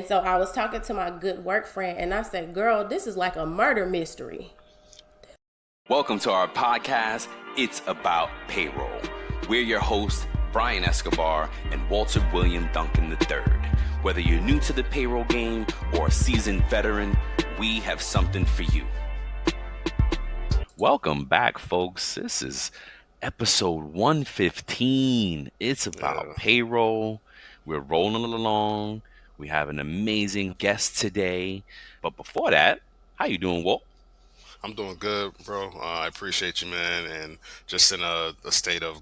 So I was talking to my good work friend and I said, girl, this is like a murder mystery. Welcome to our podcast, It's About Payroll. We're your hosts, Brian Escobar and Walter William Duncan III. Whether you're new to the payroll game or a seasoned veteran, we have something for you. Welcome back, folks. This is episode 115. It's about payroll. We're rolling along. We have an amazing guest today. But before that, how you doing, Walt? I'm doing good, bro. I appreciate you, man, and just in a state of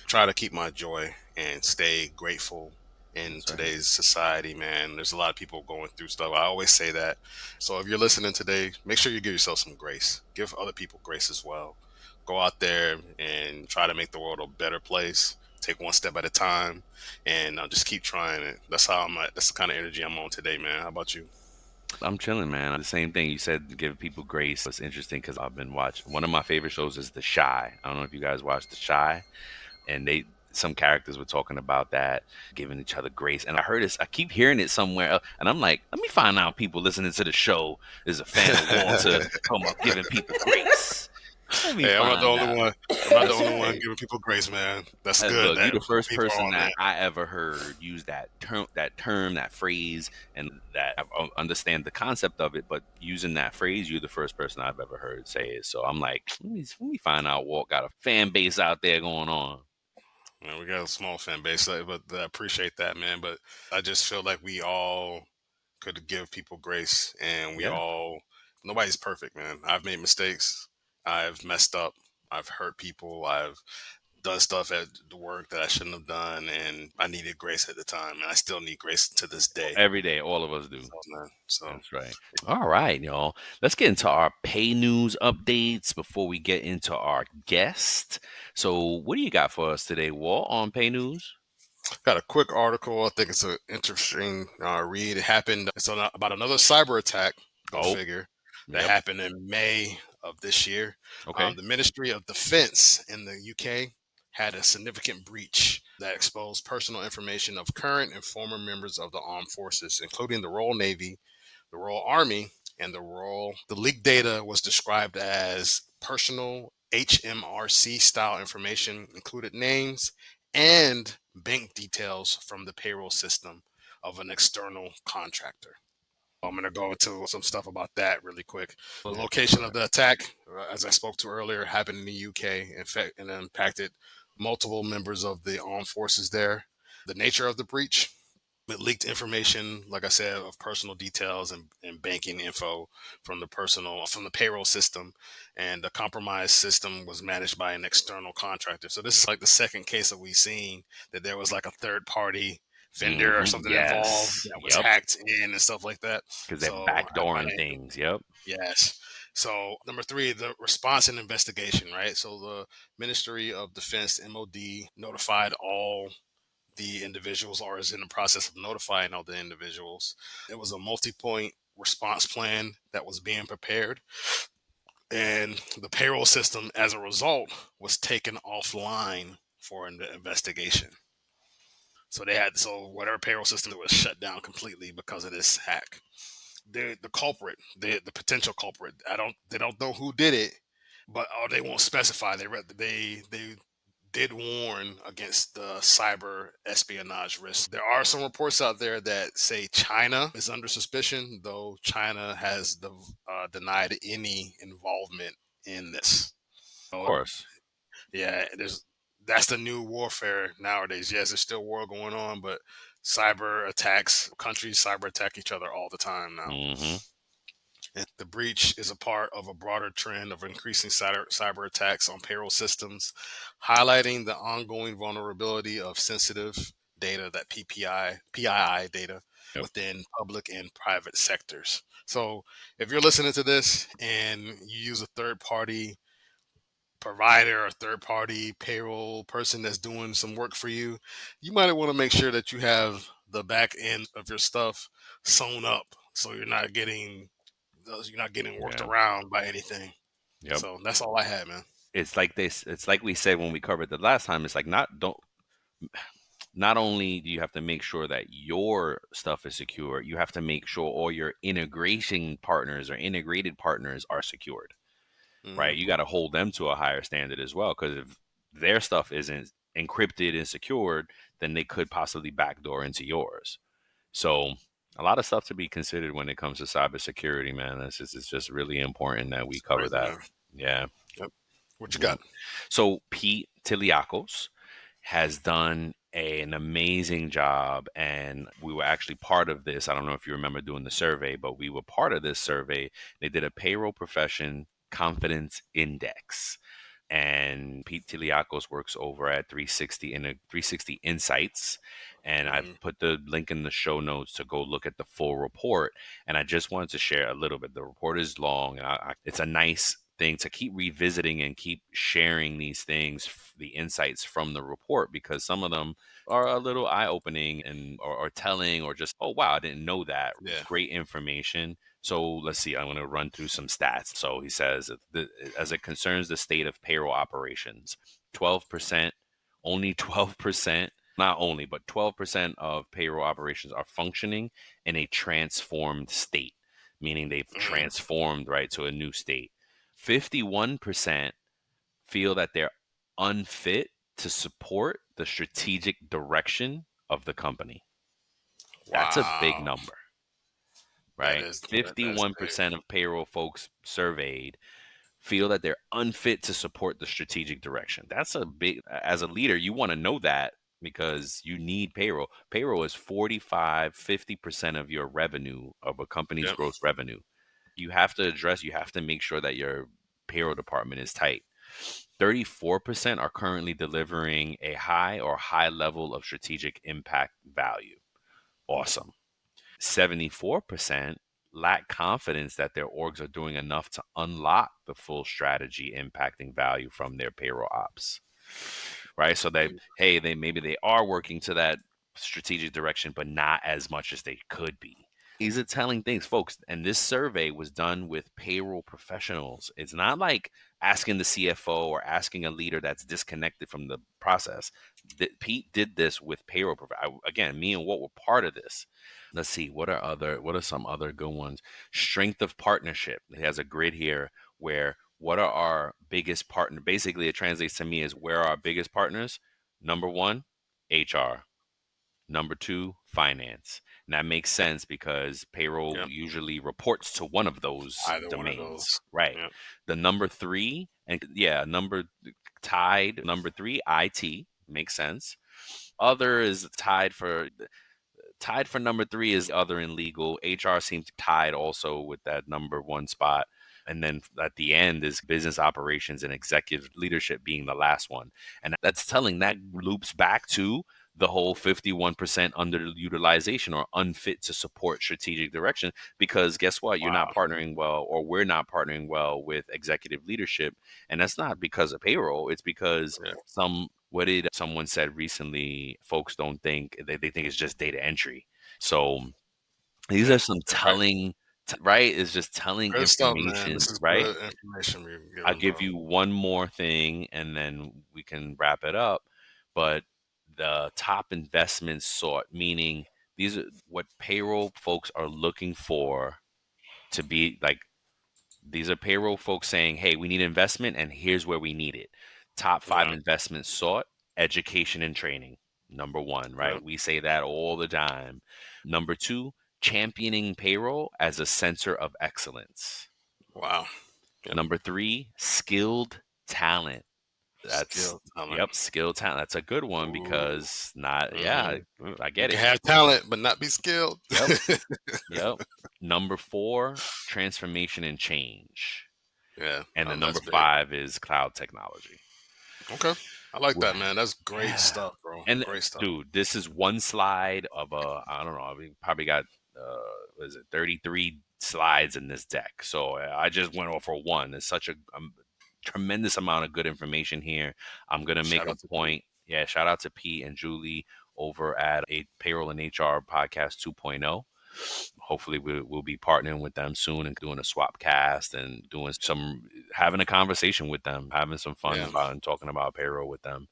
try to keep my joy and stay grateful in That's right. today's society, man. There's a lot of people going through stuff. I always say that. So if you're listening today, make sure you give yourself some grace. Give other people grace as well. Go out there and try to make the world a better place. Take one step at a time, and just keep trying it. That's how I'm at. That's the kind of energy I'm on today, man. How about you? I'm chilling, man. The same thing you said, give people grace. It's interesting because I've been watching. One of my favorite shows is The Shy. I don't know if you guys watch The Shy, and some characters were talking about that, giving each other grace. And I heard this. I keep hearing it somewhere, and I'm like, let me find out. People listening to the show is a fan of Walter talking about giving people grace. Let me Hey, I'm not the find only out. one. I'm not the only one giving people grace, man. That's good. Look, you That the first people are person on that that. I ever heard use that phrase, and that I understand the concept of it. But using that phrase, you're the first person I've ever heard say it. So I'm like, let me find out. Walt got a fan base out there going on. Man, we got a small fan base, but I appreciate that, man. But I just feel like we all could give people grace, and Yeah. nobody's perfect, man. I've made mistakes. I've messed up. I've hurt people. I've done stuff at the work that I shouldn't have done, and I needed grace at the time, and I still need grace to this day. Every day, all of us do. So, man, so That's right. All right, y'all. Let's get into our pay news updates before we get into our guest. So, what do you got for us today, Walt, on pay news? got a quick article. I think it's an interesting read. It happened. It's about another cyber attack. Go Oh, figure. That yep. happened in May of this year. Okay. The Ministry of Defense in the UK had a significant breach that exposed personal information of current and former members of the armed forces, including the Royal Navy, the Royal Army, and the Royal. The leaked data was described as personal HMRC style information, included names and bank details from the payroll system of an external contractor. I'm going to go into some stuff about that really quick. The location of the attack, as I spoke to earlier, happened in the UK, in fact, and impacted multiple members of the armed forces there. The nature of the breach, it leaked information, like I said, of personal details and banking info from the payroll system, and the compromised system was managed by an external contractor. So this is like the second case that we've seen that there was like a third party vendor or something involved Yes. that was Yep. hacked in and stuff like that. Because they're So backdooring things. Yep. yes. So number three, the response and investigation, right? So the Ministry of Defense, MOD, notified all the individuals or is in the process of notifying all the individuals. It was a multi-point response plan that was being prepared. And the payroll system, as a result, was taken offline for an investigation. So whatever payroll system was shut down completely because of this hack. The culprit, the potential culprit, they don't know who did it, but they won't specify. They did warn against the cyber espionage risk. There are some reports out there that say China is under suspicion, though China has denied any involvement in this. Of So, course. yeah, that's the new warfare nowadays. Yes, there's still war going on, but countries cyber attack each other all the time now. Mm-hmm. And the breach is a part of a broader trend of increasing cyber attacks on payroll systems, highlighting the ongoing vulnerability of sensitive data, that PII data, Yep. within public and private sectors. So if you're listening to this and you use a third party provider or third party payroll person that's doing some work for you, you might want to make sure that you have the back end of your stuff sewn up so you're not getting worked Yeah. around by anything. Yep. So that's all I had, man. It's like this. It's like we said when we covered the last time. It's like not don't not only do you have to make sure that your stuff is secure, you have to make sure all your integration partners or integrated partners are secured, Hmm. right? You got to hold them to a higher standard as well, because if their stuff isn't encrypted and secured, then they could possibly backdoor into yours. So a lot of stuff to be considered when it comes to cybersecurity, man. It's just really important that we It's cover crazy, that. man. Yeah. Yep. What you Mhm. got? So Pete Tiliakos has done an amazing job, and we were actually part of this. I don't know if you remember doing the survey, but we were part of this survey. They did a Payroll Profession Confidence Index, and Pete Tiliakos works over at 360 in a 360 Insights, and I've Hmm. put the link in the show notes to go look at the full report. And I just wanted to share a little bit. The report is long, and it's a nice thing to keep revisiting and keep sharing these things, the insights from the report, because some of them are a little eye-opening and or telling, or just, oh wow, I didn't know that. Yeah. Great information. So let's see, I'm going to run through some stats. So he says, as it concerns the state of payroll operations, 12%, only 12%, not only, but 12% of payroll operations are functioning in a transformed state, meaning they've Hmm. transformed right to a new state. 51% feel that they're unfit to support the strategic direction of the company. That's a big Wow. number, That right? is that is big. 51% of payroll folks surveyed feel that they're unfit to support the strategic direction. That's a big, as a leader, you want to know that, because you need payroll. Payroll is 50% of your revenue, of a company's Yep. gross revenue. You have to address, you have to make sure that your payroll department is tight. 34% are currently delivering a high level of strategic impact value. Awesome. 74% lack confidence that their orgs are doing enough to unlock the full strategy impacting value from their payroll ops. Right? So they, hey, maybe they are working to that strategic direction, but not as much as they could be. These are telling things, folks. And this survey was done with payroll professionals. It's not like asking the CFO or asking a leader that's disconnected from the process. Pete did this with payroll. Again, me and Walt were part of this. Let's see, what are some other good ones? Strength of partnership. It has a grid here where, what are our biggest partner? Basically, it translates to me as, where are our biggest partners? Number one, HR. Number two, finance. And that makes sense because payroll Yep. usually reports to one of those Either one of domains, those. right? Yep. The number three, and yeah, number three, IT makes sense. Other is tied for number three is other in legal. HR seems tied also with that number one spot. And then at the end is business operations and executive leadership being the last one. And that's telling, that loops back to the whole 51% underutilization or unfit to support strategic direction. Because guess what? You're not Wow. partnering well, or we're not partnering well with executive leadership. And that's not because of payroll. It's because Yeah. what did someone said recently? Folks don't think, they think it's just data entry. So these Yeah. are some You're right. telling, right? It's just telling Good stuff, man. information, This is right? good information we're I'll giving, give bro. you one more thing and then we can wrap it up. But the top investments sought, meaning these are what payroll folks are looking for, to be like, these are payroll folks saying, hey, we need investment and here's where we need it. Top five Yeah. investments sought: education and training. Number one, Yeah. right? We say that all the time. Number two, championing payroll as a center of excellence. Wow. Yep. Number three, skilled talent. That's, Skill talent. yep, skilled talent. That's a good one, Ooh. because not, yeah, Hmm. I You get can it. have talent but not be skilled. Yep, yep. Number four, transformation and change. Yeah. And the That's number big. five is cloud technology. Okay. I like Wh- that, man. That's great Yeah. stuff, bro. And Great stuff. dude, this is one slide of I don't know, we probably got, what is it, 33 slides in this deck. So I just went over one. It's such a tremendous amount of good information here. I'm going to make Shout a out to Pete. point. Yeah, shout out to Pete and Julie over at a Payroll and HR Podcast 2.0. Hopefully we'll be partnering with them soon and doing a swap cast and having a conversation with them, having some fun Yeah. about and talking about payroll with them.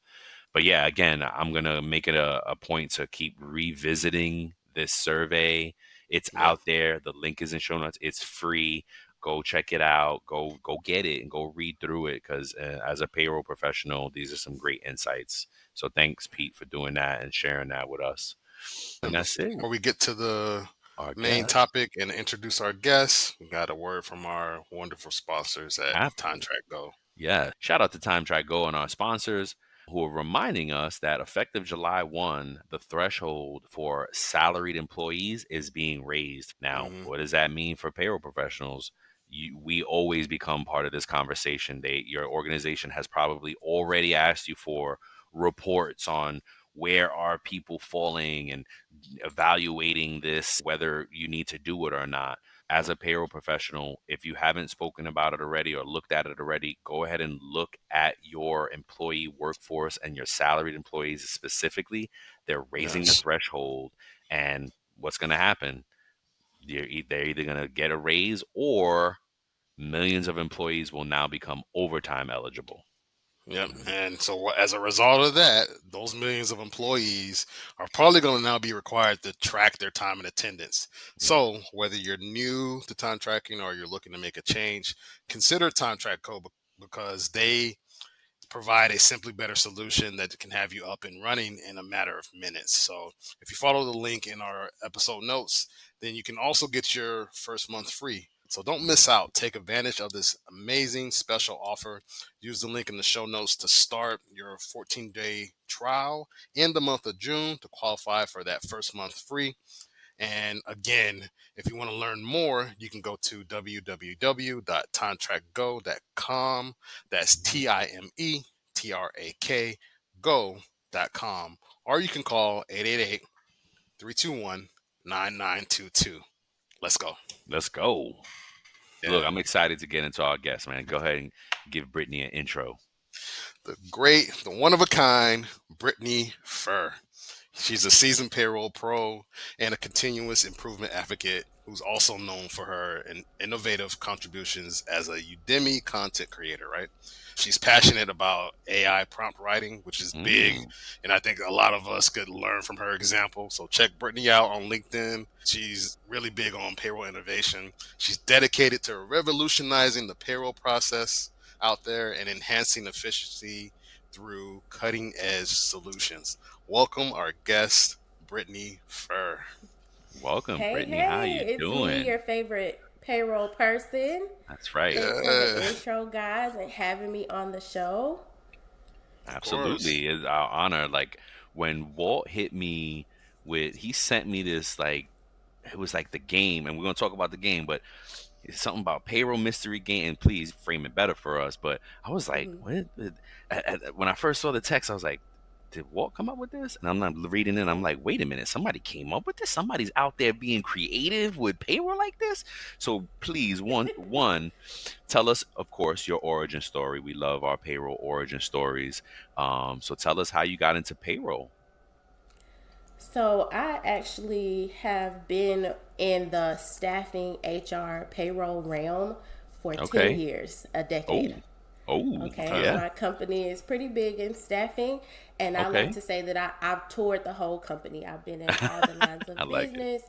But yeah, again, I'm gonna make it a point to keep revisiting this survey. It's Yep. out there. The link is in show notes. It's free. Go check it out. Go get it and go read through it because as a payroll professional, these are some great insights. So thanks, Pete, for doing that and sharing that with us. And And that's it. before we get to the Our main guest. topic and introduce our guests, we got a word from our wonderful sponsors at Time Absolutely. Track Go. Yeah. Shout out to Time Track Go and our sponsors who are reminding us that effective July 1, the threshold for salaried employees is being raised. Now, Hmm. what does that mean for payroll professionals? We always become part of this conversation. Your organization has probably already asked you for reports on where are people falling and evaluating this, whether you need to do it or not. As a payroll professional, if you haven't spoken about it already or looked at it already, go ahead and look at your employee workforce and your salaried employees specifically. They're raising the Yes. threshold, and what's going to happen? They're either going to get a raise or millions of employees will now become overtime eligible. Yep. And so as a result of that, those millions of employees are probably going to now be required to track their time and attendance. Yeah. So whether you're new to time tracking or you're looking to make a change, consider Time Track Code because they provide a simply better solution that can have you up and running in a matter of minutes. So if you follow the link in our episode notes, then you can also get your first month free. So don't miss out. Take advantage of this amazing special offer. Use the link in the show notes to start your 14-day trial in the month of June to qualify for that first month free. And again, if you want to learn more, you can go to www.timetrackgo.com. That's TIMETRAK go.com. Or you can call 888-321-9922. Let's go. Let's go. Look, Yeah. I'm excited to get into our guest, man. Go ahead and give Brittany an intro. The great, the one of a kind, Brittany Furr. She's a seasoned payroll pro and a continuous improvement advocate who's also known for her innovative contributions as a Udemy content creator, right? She's passionate about AI prompt writing, which is big. Mm, And I think a lot of us could learn from her example. So check Brittany out on LinkedIn. She's really big on payroll innovation. She's dedicated to revolutionizing the payroll process out there and enhancing efficiency through cutting edge solutions. Welcome our guest, Brittany Furr. welcome, Hey, Brittany. How hey, you it's me, doing? your favorite payroll person. That's right. Thanks for the Yeah, intro, guys, and having me on the show. of course. Absolutely. It's our honor. Like when Walt hit me he sent me this, like, it was like the game, and we're going to talk about the game, but it's something about payroll mystery game, and please frame it better for us. But I was like, Hmm. what? When I first saw the text, I was like, did Walt come up with this? And I'm not reading it. I'm like, wait a minute, somebody came up with this. Somebody's out there being creative with payroll like this. So please, one, tell us, of course, your origin story. We love our payroll origin stories. So tell us how you got into payroll. So, I actually have been in the staffing, HR, payroll realm for 10 Okay. years, a decade. Oh, oh, Okay, Okay. yeah. my company is pretty big in staffing, and I like Okay. to say that I've toured the whole company. I've been in all the lines I of like it. business.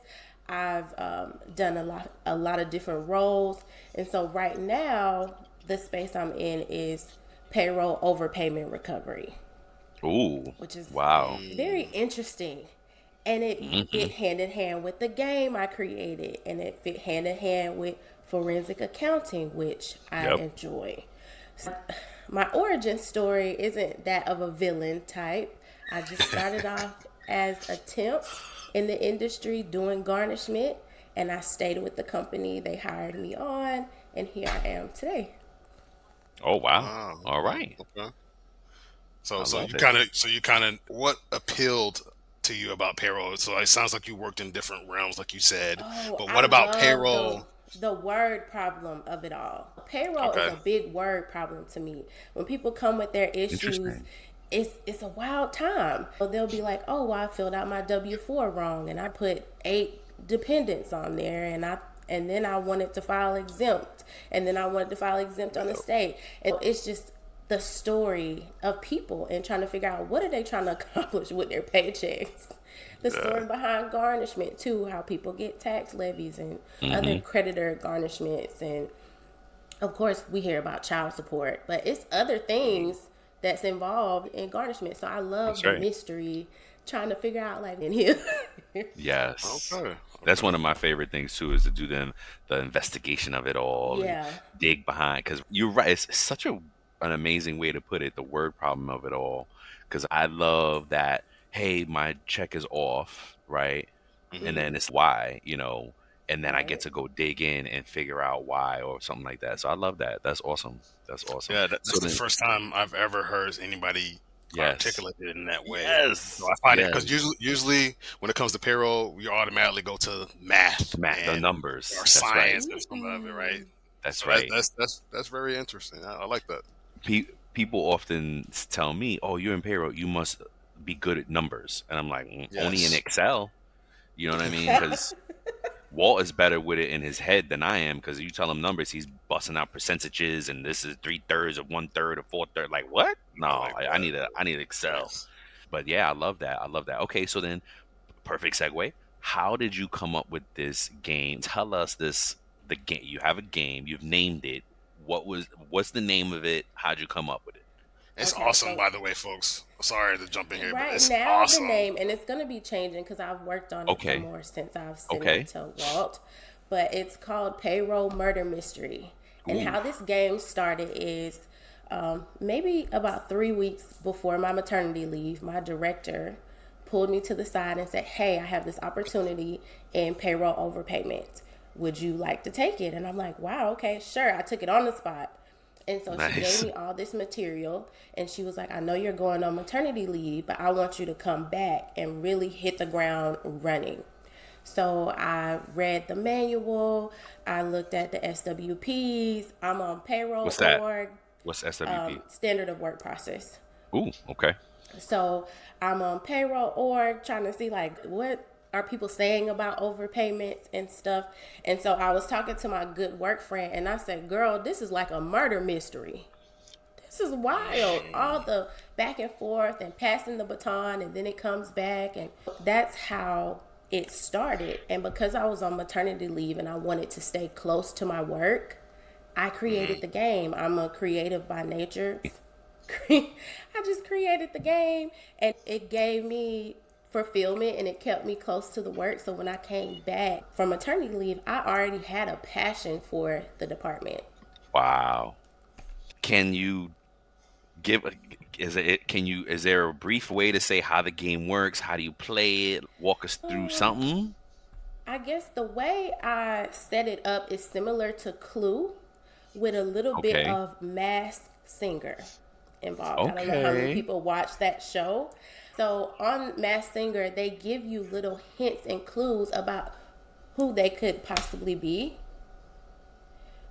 I've done a lot of different roles, and so right now the space I'm in is payroll overpayment recovery, Oh, which is wow. very Mm, interesting. And it Hmm. fit hand in hand with the game I created, and it fit hand in hand with forensic accounting, which I Yep. enjoy. My origin story isn't that of a villain type. I just started off as a temp in the industry doing garnishment, and I stayed with the company. They hired me on, and here I am today. Oh, wow. wow. All Okay. right. Okay. So, I so love you it. kind of, what appealed to you about payroll? So it sounds like you worked in different realms, like you said. Oh, But I what about love the payroll? the word problem of it all. Payroll is Okay. a big word problem to me. When people come with their issues, Interesting. it's a wild time. So they'll be like, "Oh, well, I filled out my W-4 wrong, and I put 8 dependents on there, and then I wanted to file exempt, and then I wanted to file exempt on the state." And it's just the story of people and trying to figure out what are they trying to accomplish with their paychecks. The Yeah. story behind garnishment too, how people get tax levies and other Mm-hmm. creditor garnishments, and of course we hear about child support, but it's other things that's involved in garnishment. So I love That's the right. mystery, trying to figure out like in here. Yes. Okay. That's one Okay. of my favorite things too, is to do the investigation of it all and Yeah. dig behind. Because you're right, it's such an amazing way to put it, the word problem of it all. Because I love that. Hey, my check is off, right? And Hmm. then it's why, and then I get Right. to go dig in and figure out why or something like that. So I love that. That's awesome. That's awesome. Yeah, So that's the then, first time I've ever heard anybody yes, articulate it in that way. So yes, I find it because yes. usually when it comes to payroll, you automatically go to math Matt, the and or numbers. That's right. science and some of it, right? Mm-mm. That's So right. that's very interesting. I like that. People often tell me, "Oh, you're in payroll. You must be good at numbers." And I'm like, Only in Yes. Excel." You know what I mean? Because Walt is better with it in his head than I am. Because you tell him numbers, he's busting out percentages, and this is 3/3 of 1/3 of 4/3. Like what? No, I like I that. need Excel. Yes. But yeah, I love that. I love that. Okay, so then perfect segue. How did you come up with this game? Tell us the game. You have a game. You've named it. What's the name of it? How'd you come up with it? It's Okay, awesome, so by the way, folks. Sorry to jump in here, but right it's now the awesome. name, and it's going to be changing because I've worked on it some Okay. more since I've sent it Okay. to Walt, but it's called Payroll Murder Mystery. And Ooh. how this game started is maybe about 3 weeks before my maternity leave, my director pulled me to the side and said, "Hey, I have this opportunity in payroll overpayment. Would you like to take it?" And I'm like, "Wow, okay, sure." I took it on the spot. And so she gave Nice. me all this material, and she was like, "I know you're going on maternity leave, but I want you to come back and really hit the ground running." So I read the manual, I looked at the SWPs, I'm on payroll What's that? org, What's SWP? standard of work process. Ooh. Okay. So I'm on payroll org trying to see like what are people saying about overpayments and stuff. And so I was talking to my good work friend and I said, "Girl, this is like a murder mystery. This is wild. All the back and forth and passing the baton and then it comes back." And that's how it started. And because I was on maternity leave and I wanted to stay close to my work, I created the game. I'm a creative by nature. I just created the game and it gave me fulfillment and it kept me close to the work. So when I came back from maternity leave, I already had a passion for the department. Wow. Can you give? Is there a brief way to say how the game works? How do you play it? Walk us through something. I guess the way I set it up is similar to Clue with a little bit Okay. of Masked Singer involved. I don't know how many Okay. people watch that show. So on Masked Singer, they give you little hints and clues about who they could possibly be,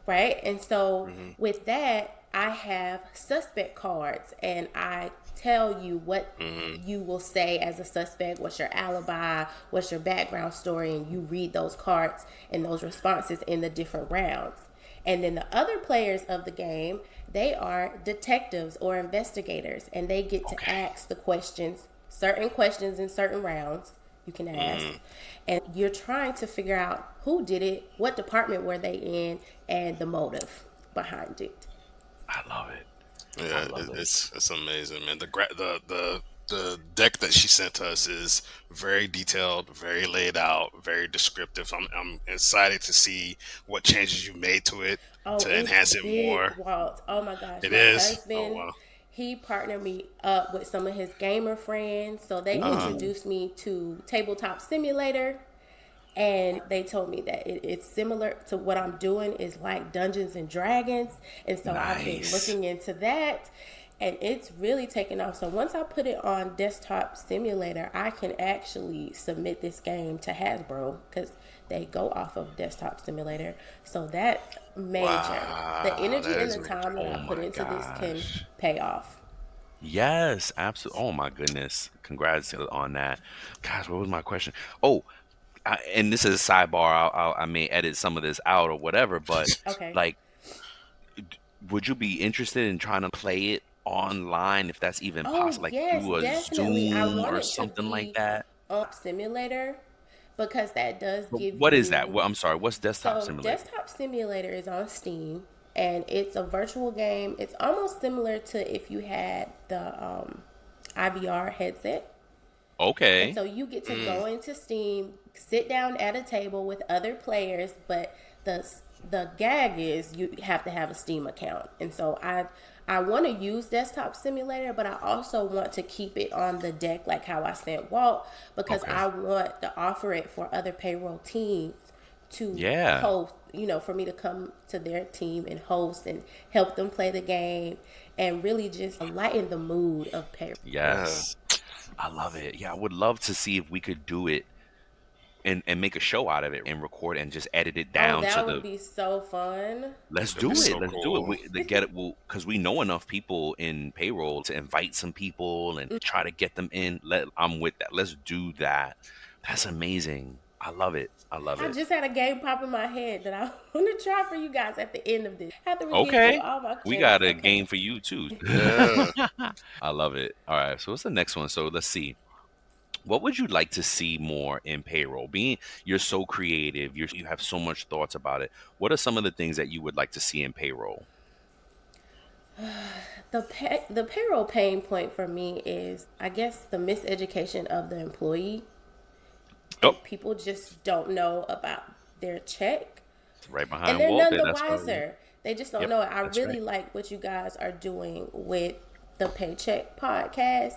right? And so Hmm. with that, I have suspect cards and I tell you what Hmm. you will say as a suspect, what's your alibi, what's your background story, and you read those cards and those responses in the different rounds. And then the other players of the game, they are detectives or investigators, and they get to Okay. ask the questions, certain questions in certain rounds you can ask. Hmm. And you're trying to figure out who did it, what department were they in, and the motive behind it. I love it. I Yeah, love it. it's amazing, man. The deck that she sent us is very detailed, very laid out, very descriptive. I'm excited to see what changes you made to it Oh, to it's enhance it big, more. Walt. Oh my gosh. It My is. Oh husband, wow. he partnered me up with some of his gamer friends. So they Ooh. introduced me to Tabletop Simulator. And they told me that it's similar to what I'm doing is like Dungeons and Dragons. And so I've been Nice. looking into that and it's really taken off. So once I put it on Desktop Simulator, I can actually submit this game to Hasbro because they go off of Desktop Simulator. So that's major. The Wow, energy that and is the major. time that Oh I put my into this can gosh. pay off. Yes, absolutely. Oh my goodness. Congrats on that. Gosh, what was my question? Oh, and this is a sidebar. I may edit some of this out or whatever, but Okay. like, would you be interested in trying to play it online, if that's even Oh, possible, like yes, through a definitely. I Zoom want or it to something like be that? simulator because that does But give what is that? you. Well, I'm sorry, what's Desktop So, Simulator? Desktop Simulator is on Steam and it's a virtual game. It's almost similar to if you had the IVR headset. And Okay. so you get to Mm. go into Steam, sit down at a table with other players, but the the gag is you have to have a Steam account. And so I want to use Desktop Simulator, but I also want to keep it on the deck like how I sent Walt because Okay. I want to offer it for other payroll teams to Yeah. host, for me to come to their team and host and help them play the game and really just lighten the mood of payroll. Yeah. Yes. I love it. Yeah, I would love to see if we could do it and make a show out of it and record and just edit it Oh, down to that would the. be so fun. Let's That'd be do it. so Let's do it. cool. To get it, because we know enough people in payroll to invite some people and try to get them in. I'm with that. Let's do that. That's amazing. I love it. I love I it. just had a game pop in my head that I want to try for you guys at the end of this. After we get through Okay. all my We questions, got a game okay. for you too. Yeah. I love it. All right. So what's the next one? So let's see. What would you like to see more in payroll? Being you're so creative, you have so much thoughts about it. What are some of the things that you would like to see in payroll? The payroll pain point for me is, I guess, the miseducation of the employee, Oh, and people just don't know about their check. it's right And behind they're none Walter. the That's right. Yep. wiser. They just don't Yep. know it. I That's really right. like what you guys are doing with the Paycheck podcast.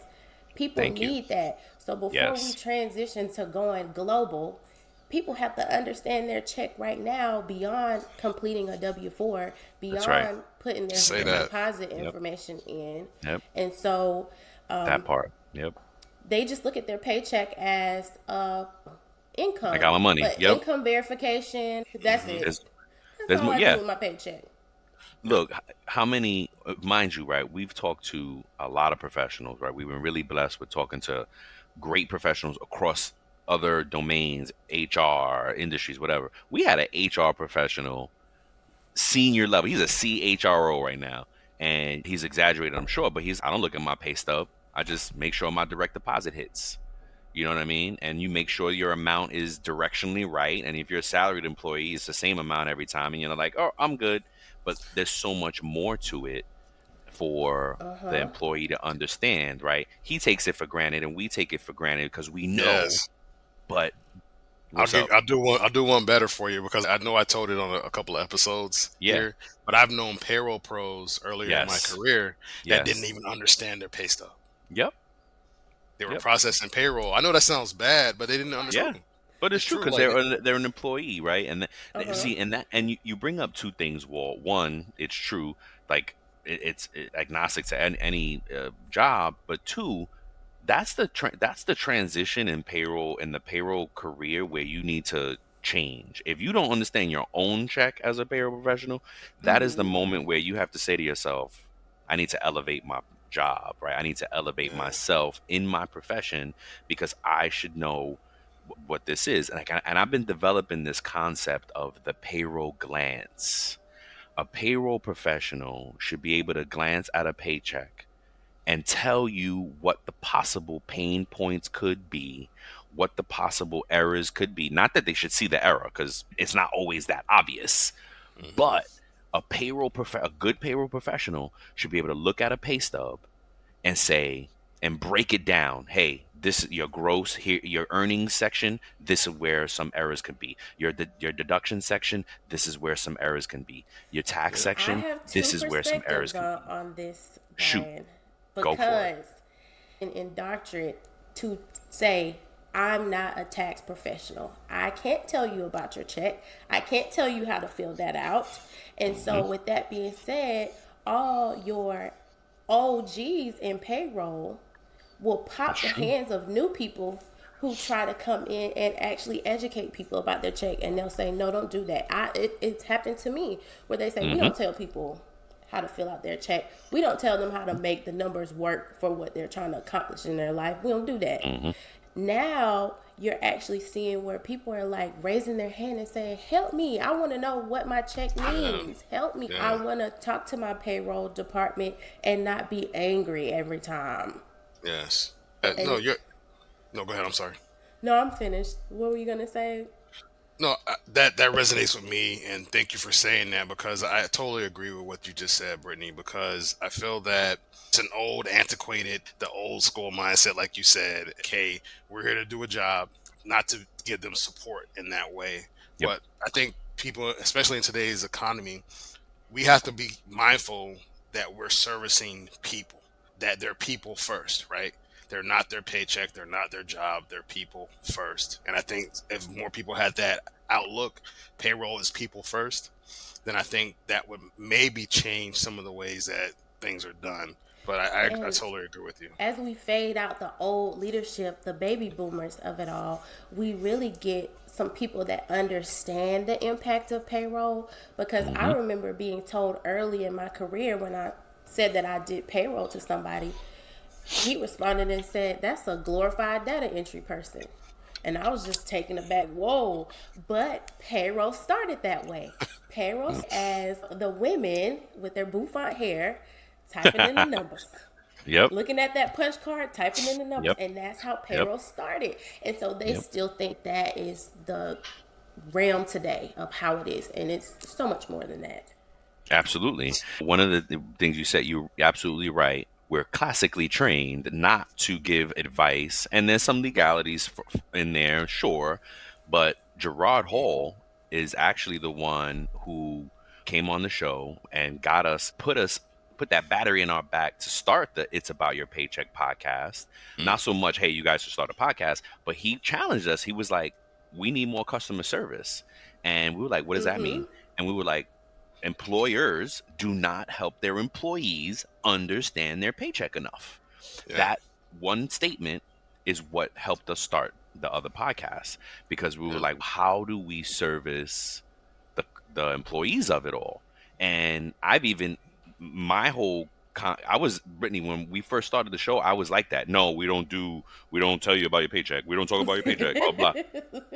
People Thank you. need that. So before we Yes. transition to going global, people have to understand their check right now beyond completing a W-4, That's right. beyond putting their Say that. deposit Yep. information in. Yep. And so That part. Yep. they just look at their paycheck as I income, got my money. but Yep. income verification, that's it. There's That's there's all more. I do Yeah. with my paycheck. Look, how many, mind you, right? We've talked to a lot of professionals, right? We've been really blessed with talking to great professionals across other domains, HR, industries, whatever. We had an HR professional, senior level. He's a CHRO right now, and he's exaggerated, I'm sure, but I don't look at my pay stub. I just make sure my direct deposit hits. You know what I mean? And you make sure your amount is directionally right. And if you're a salaried employee, it's the same amount every time. And you're like, oh, I'm good. But there's so much more to it for the employee to understand, right? He takes it for granted and we take it for granted because we know. Yes. But what's up? I'll do one better for you because I know I told it on a couple of episodes Yeah. here, but I've known payroll pros earlier in my Yes. career that didn't Yes. even understand their pay stub. Yep. They were Yep. processing payroll. I know that sounds bad, but they didn't Yeah. understand. But it's It's true true. because Like, they're an employee, right? And Uh-huh. see, you bring up two things, Walt. One, it's true, like it's agnostic to any job. But two, that's the transition in payroll in the payroll career where you need to change. If you don't understand your own check as a payroll professional, that is the moment where you have to say to yourself, I need to elevate my job, right? I need to elevate yeah, myself in my profession because I should know what this is. And I've been developing this concept of the payroll glance. A payroll professional should be able to glance at a paycheck and tell you what the possible pain points could be, what the possible errors could be. Not that they should see the error, because it's not always that obvious, hmm but a good payroll professional should be able to look at a pay stub and say and break it down. Hey, this is your gross here, your earnings section. This is where some errors could be. Your deduction section. This is where some errors can be. Your tax yeah, I section. have two This is where some errors perspectives can on, be. on this, Shoot, Brian, go for it. because indoctrinate to say I'm not a tax professional. I can't tell you about your check. I can't tell you how to fill that out. And Hmm. so, with that being said, all your OGs in payroll will That's pop the true. hands of new people who try to come in and actually educate people about their check, and they'll say no, don't do that. It's happened to me where they say we Hmm. don't tell people how to fill out their check. We don't tell them how to make the numbers work for what they're trying to accomplish in their life. We don't do that. Hmm. Now you're actually seeing where people are like raising their hand and saying, help me, I want to know what my check Yeah. means, help me, I Yeah. want to talk to my payroll department and not be angry every time. Yes. And it, No, go ahead. I'm sorry. no, I'm finished. What were you going to say? No, that resonates with me, and thank you for saying that, because I totally agree with what you just said, Brittany. Because I feel that it's an old, antiquated, the old school mindset, like you said. Okay, we're here to do a job, not to give them support in that way. Yep. But I think people, especially in today's economy, we have to be mindful that we're servicing people, that they're people first, right? They're not their paycheck, they're not their job, they're people first. And I think if more people had that outlook, payroll is people first, then I think that would maybe change some of the ways that things are done. But I And totally agree with you. as we fade out the old leadership, the baby boomers of it all, we really get some people that understand the impact of payroll. Because I Mm-hmm. remember being told early in my career when I said that I did payroll to somebody, he responded and said, that's a glorified data entry person. And I was just taken aback. Whoa. But payroll started that way. Payroll as the women with their bouffant hair typing in the numbers, Yep. looking at that punch card, typing in the numbers, Yep. and that's how Yep. payroll started. And so they Yep. still think that is the realm today of how it is, and it's so much more than that. Absolutely. One of the things you said, you're absolutely right. We're classically trained not to give advice, and there's some legalities in there, sure. But Gerard Hall is actually the one who came on the show and put that battery in our back to start the It's About Your Paycheck podcast. Mm, Not so much, hey, you guys should start a podcast, but he challenged us. He was like, we need more customer service. And we were like, what does that Mm-hmm. mean? And we were like, employers do not help their employees understand their paycheck enough. yeah. That one statement is what helped us start the other podcast, because we were Yeah. like, how do we service the employees of it all? And I've even my whole I was Brittany when we first started the show. I was like that. No, we don't tell you about your paycheck. We don't talk about your paycheck. Blah blah.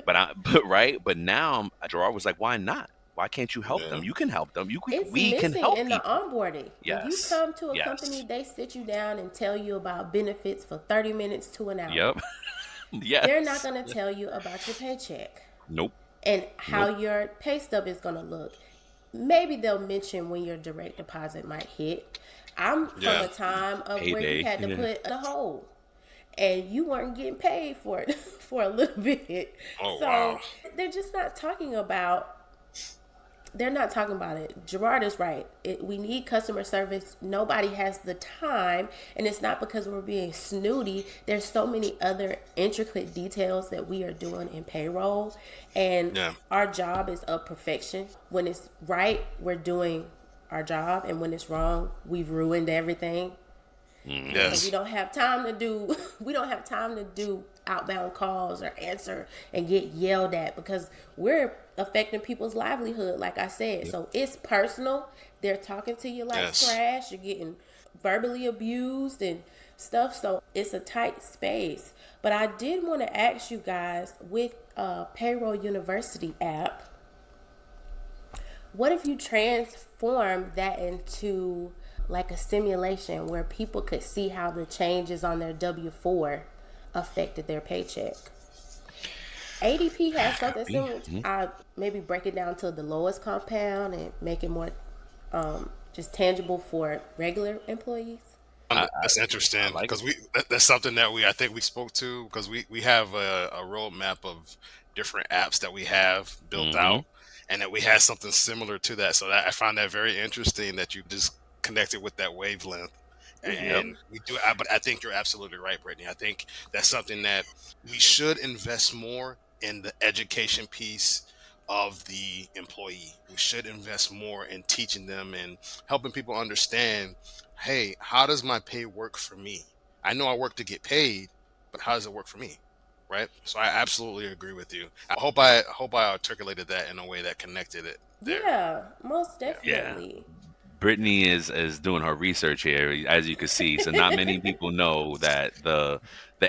But right. But now Gerard was like, why not? Why can't you help them? Yeah. You can help them. It's We can missing help in the people. onboarding. When you Yes. come to a company, Yes. they sit you down and tell you about benefits for 30 minutes to an hour. Yep. They're not Yes. going to tell you about your paycheck Nope. and how Nope. your pay stub is going to look. Maybe they'll mention when your direct deposit might hit. I'm from Yeah. a time of where you Payday. had to Yeah. put a hold and you weren't getting paid for it for a little bit. Oh, So wow. they're just not talking about they're not talking about it. Gerard is right. We need customer service. Nobody has the time, and it's not because we're being snooty. There's so many other intricate details that we are doing in payroll, and Yeah. our job is of perfection. When it's right, we're doing our job, and when it's wrong, we've ruined everything. So we Yes. don't have time to do we don't have time to do outbound calls or answer and get yelled at because we're affecting people's livelihood, like I said. So it's personal. They're talking to you like Yes. trash. You're getting verbally abused and stuff. So it's a tight space. But I did want to ask you guys, with Payroll University app, what if you transform that into like a simulation where people could see how the changes on their W-4 affected their paycheck? ADP has something similar. I maybe break it down to the lowest compound and make it more just tangible for regular employees. That's interesting like because that's something that I think we spoke to, because we have a roadmap of different apps that we have built Mm-hmm. out, and that we had something similar to that. So I find that very interesting that you just connected with that wavelength. Yep. And we do, but I think you're absolutely right, Brittany. I think that's something that we should invest more in, the education piece of the employee. We should invest more in teaching them and helping people understand, hey, how does my pay work for me? I know I work to get paid, but how does it work for me? Right. So I absolutely agree with you. I hope I articulated that in a way that connected it there. Yeah, most Yeah. Yeah. definitely. Brittany is doing her research here, as you can see. So not many people know that the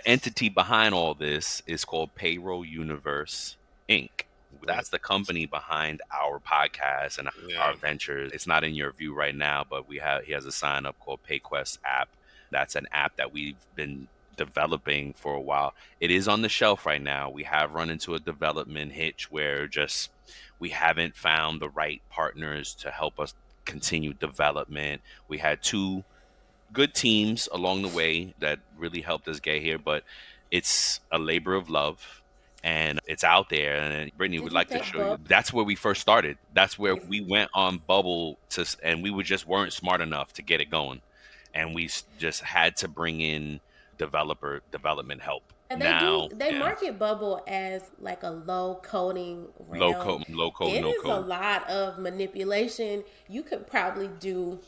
entity behind all this is called Payroll Universe Inc. Right. That's the company behind our podcast and our Yeah. ventures. It's not in your view right now, but he has a sign up called PayQuest app. That's an app that we've been developing for a while. It is on the shelf right now. We have run into a development hitch where just we haven't found the right partners to help us continue development. We had two good teams along the way that really helped us get here, but it's a labor of love and it's out there. And Brittany would Did you like to think show you. Bub That's where we first started. That's where is? we went on Bubble and we just weren't smart enough to get it going. And we just had to bring in development help. And they do. Now, They yeah, market Bubble as like a low coding low realm. code, low code, It no is a code. lot of manipulation. You could probably do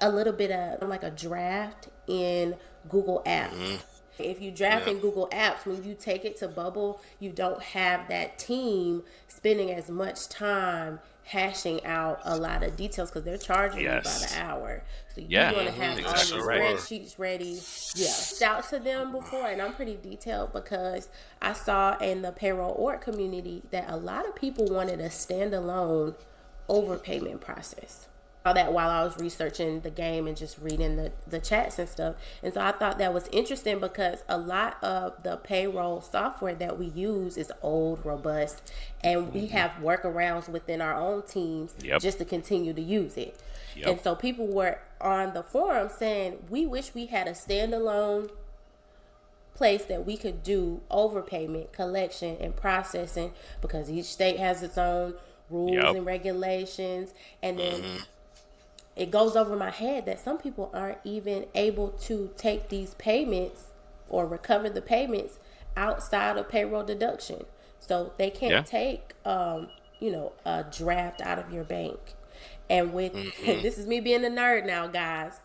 a little bit of like a draft in Google Apps. If you draft Yeah. in Google Apps, when you take it to Bubble, you don't have that team spending as much time hashing out a lot of details because they're charging you by the Yes. hour. So you Yeah. want to have all Exactly your right. spreadsheets ready. Yeah. Out to them before, and I'm pretty detailed because I saw in the payroll org community that a lot of people wanted a standalone overpayment process. All that while I was researching the game and just reading the chats and stuff. And so I thought that was interesting because a lot of the payroll software that we use is old, robust, and we have workarounds within our own teams Yep. just to continue to use it. Yep. And so people were on the forum saying, we wish we had a standalone place that we could do overpayment, collection, and processing because each state has its own rules Yep. and regulations. And then it goes over my head that some people aren't even able to take these payments or recover the payments outside of payroll deduction. So they can't Yeah. take, a draft out of your bank. And with, this is me being a nerd now, guys.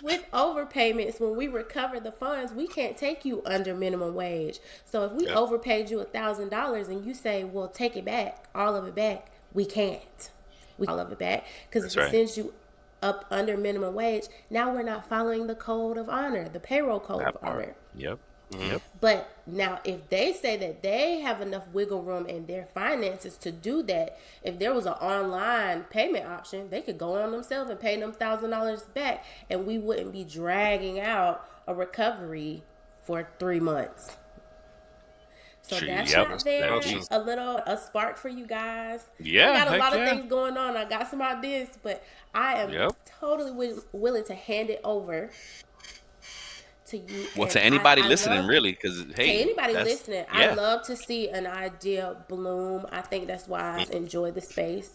With overpayments, when we recover the funds, we can't take you under minimum wage. So if we Yep. overpaid you $1,000 and you say, well, take it back, all of it back, we can't. We all of it back. Because if That's it right. sends you up under minimum wage, now we're not following the code of honor, the payroll code That of part. honor. Yep. Yep. But now, if they say that they have enough wiggle room in their finances to do that, if there was an online payment option, they could go on themselves and pay them $1,000 back, and we wouldn't be dragging out a recovery for 3 months. So True. that's Yep. not there. That's- A spark for you guys. Yeah, I got a heck lot yeah. of things going on. I got some ideas, but I am Yep. totally willing to hand it over to you. Well, And to anybody I listening, love- really, because hey, to anybody that's- listening, yeah, I love to see an idea bloom. I think that's why I enjoy the space.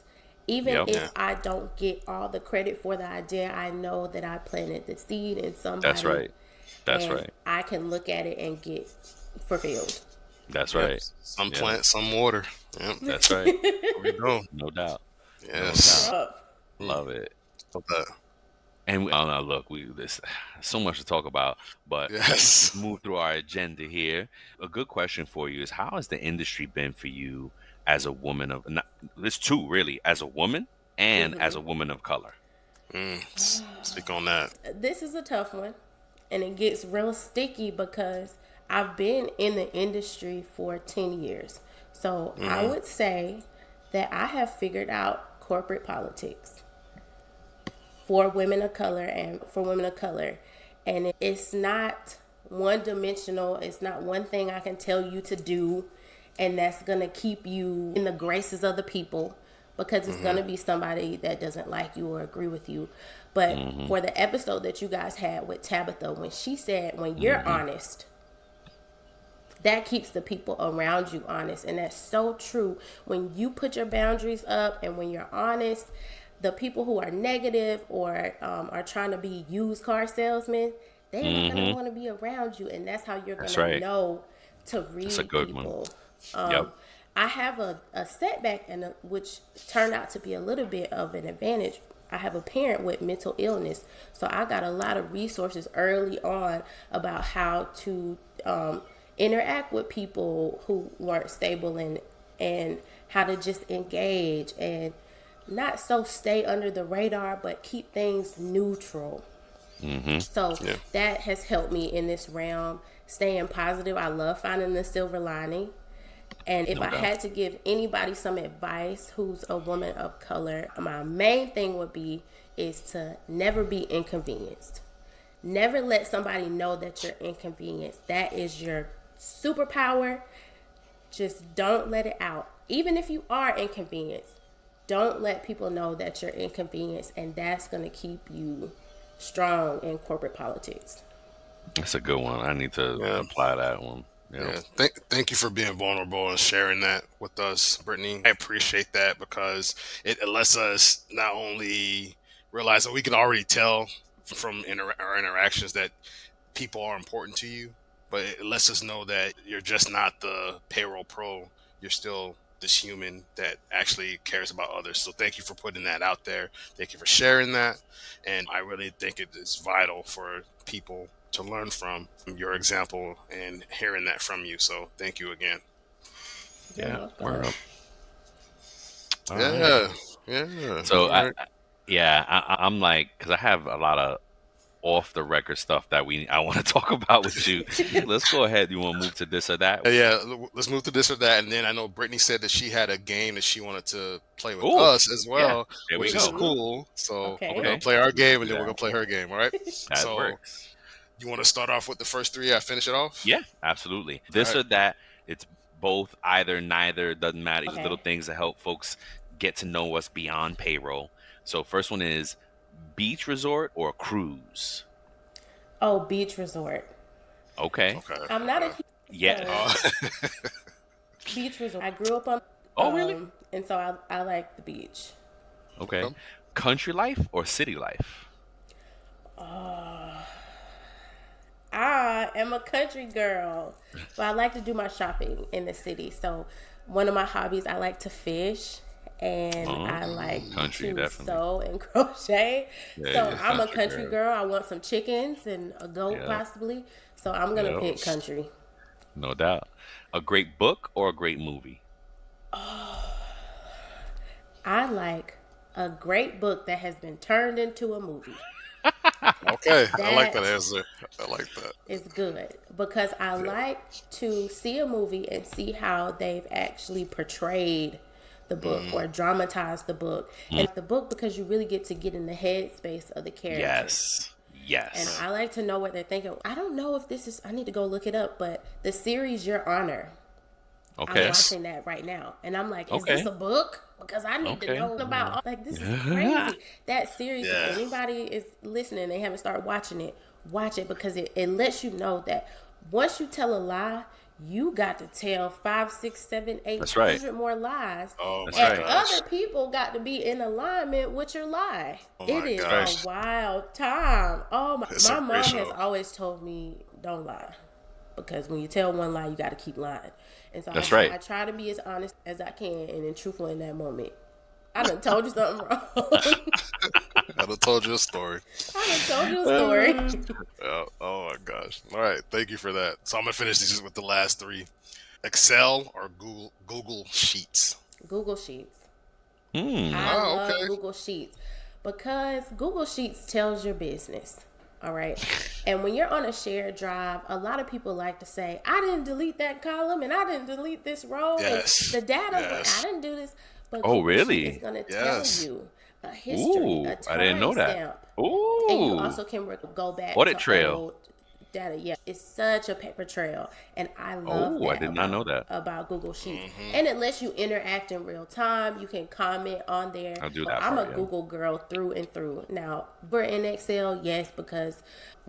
Even Yep. if Yeah. I don't get all the credit for the idea, I know that I planted the seed in somebody. that's right. That's and right. I can look at it and get fulfilled. That's Yep. right. Some Yeah. plant, some water. Yep. That's right. We go. No doubt. Yes. Up. Love it. Love that. And we, oh no, look, there's so much to talk about, but Yes. let's move through our agenda here. A good question for you is, how has the industry been for you as a woman of? There's two really, as a woman and as a woman of color. Speak on that. This is a tough one, and it gets real sticky because I've been in the industry for 10 years. So I would say that I have figured out corporate politics for women of color and for women of color. And it's not one dimensional. It's not one thing I can tell you to do and that's going to keep you in the graces of the people, because it's going to be somebody that doesn't like you or agree with you. But for the episode that you guys had with Tabitha, when she said, when you're honest, that keeps the people around you honest. And that's so true. When you put your boundaries up and when you're honest, the people who are negative or are trying to be used car salesmen, they're not going to want to be around you. And that's how you're going to know to read That's a good people. one. Yep. I have a setback, which turned out to be a little bit of an advantage. I have a parent with mental illness, so I got a lot of resources early on about how to interact with people who weren't stable and how to just engage and not so stay under the radar, but keep things neutral. So Yeah. that has helped me in this realm, staying positive. I love finding the silver lining. And if No I doubt. had to give anybody some advice who's a woman of color, my main thing would be is to never be inconvenienced. Never let somebody know that you're inconvenienced. That is your superpower. Just don't let it out. Even if you are inconvenienced, don't let people know that you're inconvenienced, and that's going to keep you strong in corporate politics. That's a good one. I need to Yeah. apply that one. Yeah. Yeah, thank you for being vulnerable and sharing that with us, Brittany. I appreciate that because it lets us not only realize that we can already tell from our interactions that people are important to you, but it lets us know that you're just not the payroll pro. You're still this human that actually cares about others. So thank you for putting that out there. Thank you for sharing that. And I really think it is vital for people to learn from your example and hearing that from you. So thank you again. You're Yeah. welcome. Word up. All right. Yeah. Yeah. So All right. yeah, I'm like, because I have a lot of off the record stuff that I want to talk about with you. Let's go ahead. You want to move to this or that? Yeah, let's move to this or that. And then I know Brittany said that she had a game that she wanted to play with Oh, us as yeah. well, There we which is go. cool. So we're Okay. going Okay. to play our game and Do then we're that. going to play her game. All right. That So works. you want to start off with the first three? I finish it off. Yeah, absolutely. All This right. or that. It's both, either, neither. Doesn't matter. Just little Okay. things that help folks get to know us beyond payroll. So first one is beach resort or cruise. Oh, beach resort. Okay. Okay. I'm not a Okay. huge Yes. so Uh, beach resort. I grew up on Oh, really? and so I like the beach. Okay. okay. Country life or city life? I am a country girl, but I like to do my shopping in the city. So one of my hobbies, I like to fish and I like Country, to definitely. sew and crochet. Yeah, So you're a I'm a country country girl. girl. I want some chickens and a goat Yep. possibly. So I'm gonna Yep. pick country. No doubt. A great book or a great movie? I like a great book that has been turned into a movie. Okay. I like that That answer. I like that. is good because I Yeah. like to see a movie and see how they've actually portrayed the book or dramatized the book. And the book because you really get to get in the headspace of the characters. Yes. And Yes. I like to know what they're thinking. I don't know if this is I need to go look it up, but the series Your Honor, I'm Okay. watching that right now. And I'm like, is Okay. this a book? Because I need to Okay. know about like this is crazy. That series, Yeah. if anybody is listening, they haven't started watching it, watch it because it lets you know that once you tell a lie, you got to tell 5, 6, 7, 8 That's right. 100 more lies. Oh That's my And right. gosh. other people got to be in alignment with your lie. Oh It my is gosh. a wild time. Oh my! It's a My great mom has show. always told me don't lie because when you tell one lie, you got to keep lying. And so That's right. I try to be as honest as I can and then truthful in that moment. I done told you something wrong. I done told you a story. I done told you a story. Oh my gosh. All right. Thank you for that. So I'm going to finish these with the last three. Excel or Google Sheets? Google Sheets. Hmm. I Oh, love okay. Google Sheets because Google Sheets tells your business. All right. And when you're on a shared drive, a lot of people like to say, I didn't delete that column and I didn't delete this row. Yes. And the data, Yes. I didn't do this. But Oh, Google Sheet is really? going to tell Yes. you a history, a Ooh, I didn't know that. timestamp. And you Ooh. also can go back Audit to trail. old data. Yeah, it's such a paper trail, and I love Oh, I that did not know that. about Google Sheets. And it lets you interact in real time. You can comment on there. I'll do that I'm part, a yeah. Google girl through and through. Now we're in Excel, yes, because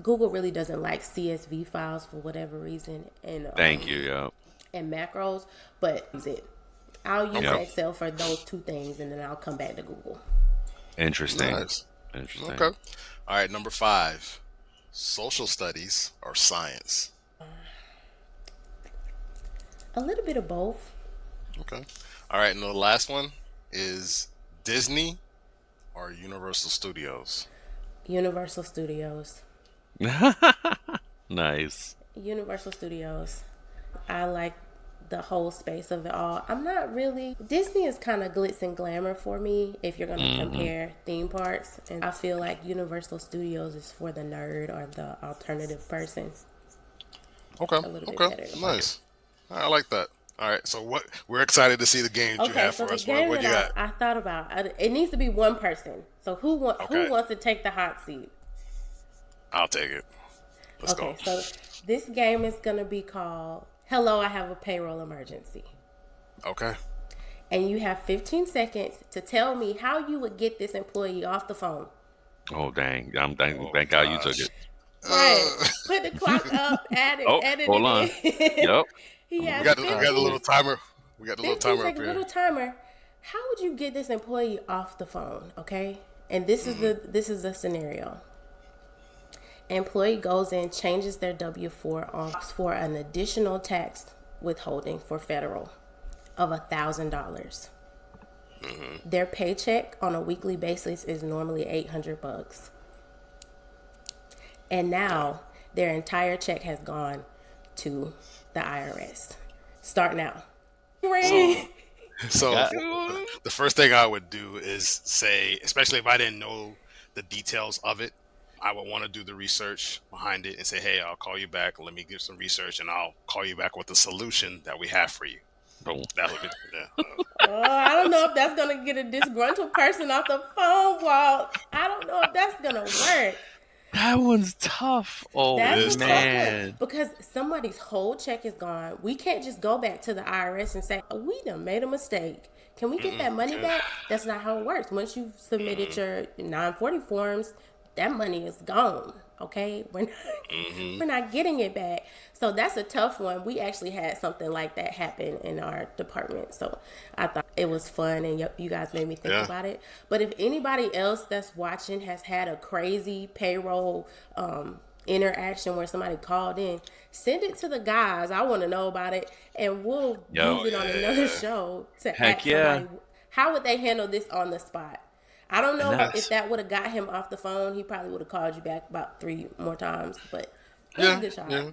Google really doesn't like CSV files for whatever reason, and Thank you. Yeah. and macros, but use it. I'll use Okay. Excel for those two things, and then I'll come back to Google. Interesting. Nice. Interesting. Okay. All right. Number 5. Social studies or science? A little bit of both. Okay. All right. And the last one is Disney or Universal Studios? Universal Studios. Nice. Universal Studios. I like the whole space of it all. I'm not really. Disney is kind of glitz and glamour for me if you're going to compare theme parks. And I feel like Universal Studios is for the nerd or the alternative person. Okay. A little bit better. Nice. I like that. All right. So we're excited to see the games you have so for the us. game What you that got? I thought about, it needs to be one person. So who wants to take the hot seat? I'll take it. Let's go. So this game is going to be called Hello, I Have a Payroll Emergency. Okay. And you have 15 seconds to tell me how you would get this employee off the phone. Oh, dang. Thank God you took it. Right. Put the clock up, add it hold on. in. Yep. He has We got the little timer. We got the little timer up here. Little timer. How would you get this employee off the phone? Okay. And this is the scenario. Employee goes in, changes their W-4, asks for an additional tax withholding for federal of $1,000. Their paycheck on a weekly basis is normally $800, and now their entire check has gone to the IRS. Start now. So the first thing I would do is say, especially if I didn't know the details of it, I would want to do the research behind it and say, hey, I'll call you back. Let me do some research and I'll call you back with the solution that we have for you. Boom. That would be, I don't know if that's going to get a disgruntled person off the phone, Walt. I don't know if that's going to work. That one's tough. Oh, That's man. Because somebody's whole check is gone. We can't just go back to the IRS and say, we done made a mistake. Can we get that money back? That's not how it works. Once you've submitted your 940 forms, that money is gone. Okay, we're not getting it back. So that's a tough one. We actually had something like that happen in our department. So I thought it was fun, and you guys made me think about it. But if anybody else that's watching has had a crazy payroll interaction where somebody called in, send it to the guys. I want to know about it, and we'll use it on another show to ask somebody how would they handle this on the spot. I don't know if that would have got him off the phone. He probably would have called you back about 3 more times, but it was a good shot. Yeah.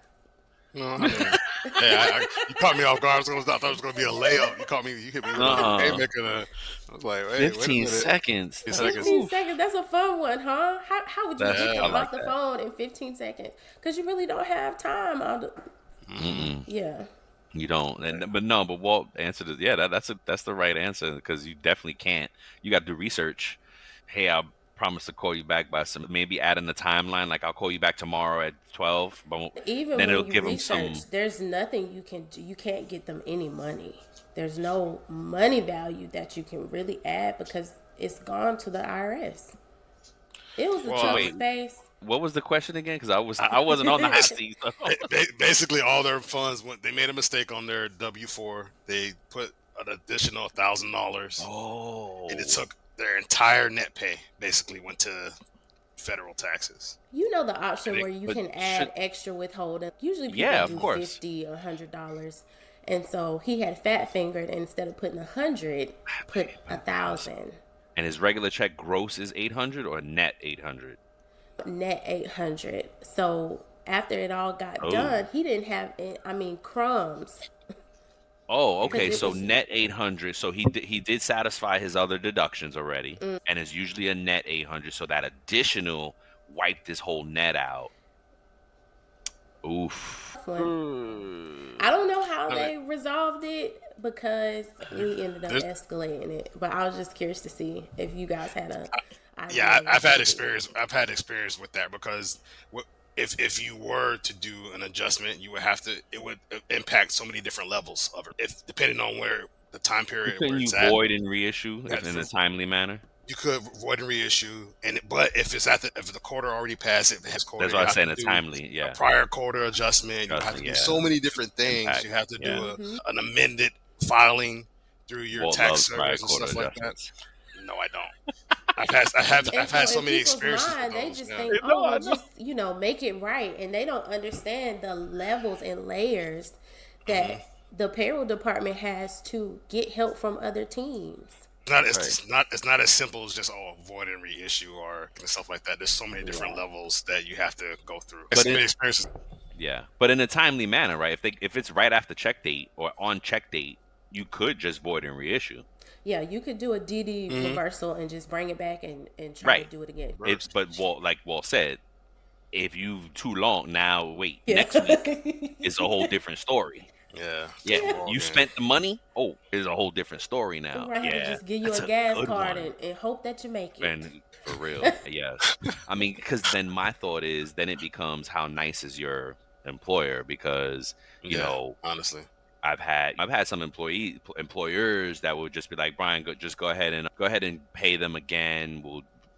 No, I mean, you caught me off guard. I thought it was going to be a layup. You hit me with a haymaker. I was like, hey, 15 seconds. 15 seconds. That's a fun one, huh? How would you get them like off the phone in 15 seconds? Because you really don't have time. Yeah. You don't, but Walt answered it. Yeah, that's the right answer because you definitely can't. You got to do research. Hey, I promise to call you back by maybe add in the timeline. Like I'll call you back tomorrow at 12. But even then when it'll you give research, them some. There's nothing you can do. You can't get them any money. There's no money value that you can really add because it's gone to the IRS. It was a tough space. What was the question again? Because I wasn't on the hot seat. So. Basically, all their funds they made a mistake on their W-4. They put an additional $1,000. Oh, and it took their entire net pay. Basically, went to federal taxes. You know the option where you can add extra withholding. Usually, people do $50 or $100, and so he had fat fingered, and instead of putting 100, put 1,000. And his regular check gross is 800 or net 800. Net 800. So after it all got done, he didn't have crumbs. Oh, okay. So net 800. So he did satisfy his other deductions already, and it's usually a net 800. So that additional wiped this whole net out. Oof. I don't know how they resolved it because we ended up escalating it. But I was just curious to see if you guys had a. I've had experience. I've had experience with that because if you were to do an adjustment, you would have to. It would impact so many different levels of it. If depending on where the time period. Can you void and reissue in a timely manner? You could void and reissue, but if it's if the quarter already passed, if it has quarter, that's what I'm saying. A timely, a prior quarter adjustment. You have to do so many different things. You have to do an amended filing through your tax service and stuff like that. No, I don't. I've had so many experiences. They just think, just make it right, and they don't understand the levels and layers that the payroll department has to get help from other teams. It's not as simple as just void and reissue or stuff like that. There's so many different levels that you have to go through. But many experiences. Yeah, but in a timely manner, right? If it's right after check date or on check date, you could just void and reissue. Yeah, you could do a DD Mm-hmm. reversal and just bring it back and try to Right. do it again. It, First. but like Walt said, if you too long now, wait, Yeah. next week is a whole different story. Yeah, Yeah, different Yeah. ball you game. spent the money. Oh, it's a whole different story We now. might have to Yeah, just give you that's a a gas good card one. and hope that you make it. And for real, yes. I mean, because then my thought is, then it becomes how nice is your employer? Because you Yeah, know, honestly. I've had some employers that would just be like, Brian, just go ahead and pay them again.